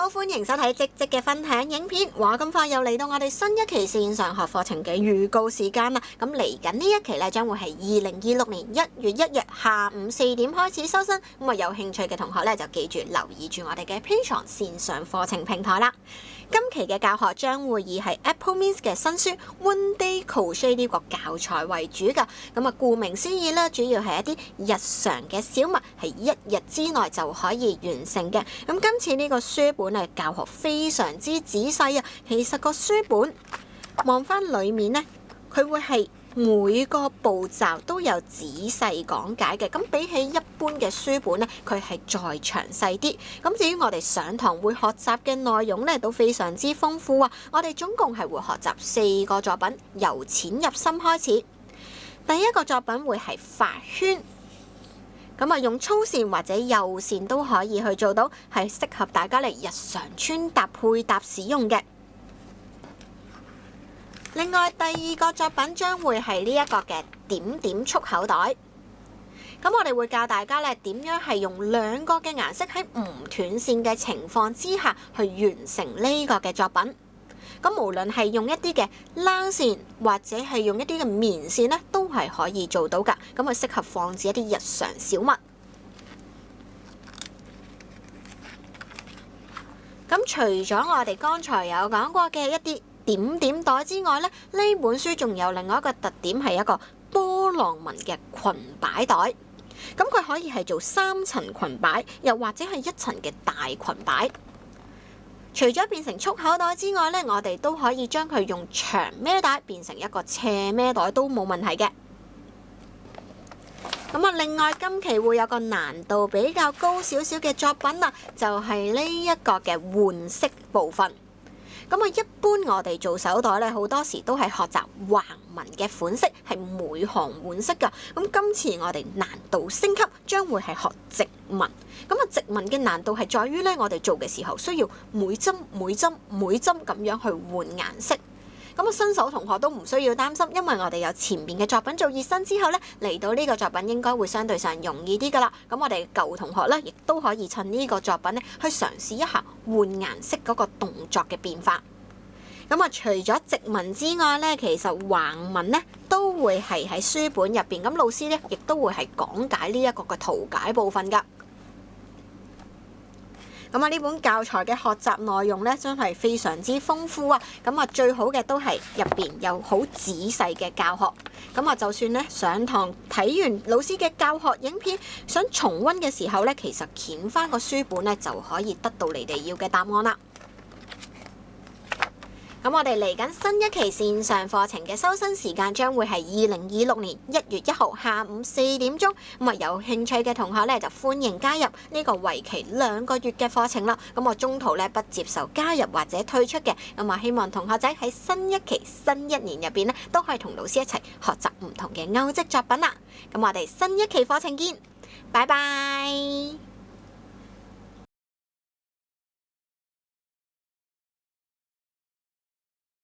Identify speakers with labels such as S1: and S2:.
S1: Hello， 歡迎收睇積積嘅分享影片。話咁快又嚟到我哋新一期線上學課程嘅預告時間啦。咁嚟緊呢一期咧，將會係2026年1月1日下午4點開始收生。咁啊，有興趣嘅同學咧就記住留意住我哋嘅 Patreon 線上課程平台啦。今期嘅教學將會以係 AppleMints 嘅新書 One Day Crochet 呢個教材為主㗎。咁啊，顧名思義咧，主要係一啲日常嘅小物，係一日之內就可以完成嘅。咁今次呢個書本咧教學非常之仔細啊。其實個書本望翻裡面呢，佢會係每個步驟都有仔細講解嘅。咁比起一般嘅書本呢，佢係再詳細啲。咁至於我哋上堂會學習嘅內容呢，都非常之豐富啊。我哋總共係會學習4個作品，由淺入深開始。第一個作品會係髮圈。咁啊，用粗線或者幼線都可以去做到，係適合大家嚟日常穿搭配搭使用嘅。另外，第二個作品將會係呢一個嘅點點束口袋。咁我哋會教大家咧點樣係用2個嘅顏色喺唔斷線嘅情況之下去完成呢個嘅作品。咁無論係用一啲嘅冷線或者係用一啲嘅棉線咧，都係可以做到㗎。咁啊，適合放置一啲日常小物。咁除咗我哋剛才有講過嘅一啲點點袋之外咧，呢本書仲有另外一個特點係一個波浪紋嘅裙擺袋。咁佢可以係做3層裙擺，又或者係1層嘅大裙擺。除咗變成束口袋之外咧，我哋都可以將佢用長孭帶變成一個斜孭袋都冇問題嘅。咁啊，另外今期會有個難度比較高少少嘅作品啊，就係呢一個嘅換色部分。咁啊，一般我哋做手袋咧，好多時都係學習橫紋嘅款式，係每行換色㗎。咁今次我哋難度升級，將會係學直紋。咁啊，直紋嘅難度係在於咧，我哋做嘅時候需要每針咁樣去換顏色。咁啊，新手同學都唔需要擔心，因為我哋有前面嘅作品做熱身之後咧，嚟到呢個作品應該會相對上容易啲㗎啦。咁我哋舊同學咧，亦都可以趁呢個作品咧，去嘗試一下換顏色嗰個動作嘅變化。咁啊，除咗直紋之外咧，其實橫紋咧都會係喺書本入邊。咁老師咧亦都會係講解呢一個嘅圖解部分㗎。咁啊，呢本教材嘅學習內容咧，真係非常之豐富啊！咁啊，最好嘅都係入邊有好仔細嘅教學。咁啊，就算咧上堂睇完老師嘅教學影片，想重溫嘅時候咧，其實掀翻個書本咧就可以得到你哋要嘅答案啦。咁我哋嚟緊新一期線上課程嘅收生時間將會係2026年1月1號下午4點鐘。咁啊，有興趣嘅同學咧就歡迎加入呢個為期2個月嘅課程啦。咁我中途咧不接受加入或者退出嘅。咁啊，希望同學仔喺新一期新一年入邊咧都可以同老師一齊學習唔同嘅歐積作品啦。咁我哋新一期課程見，拜拜。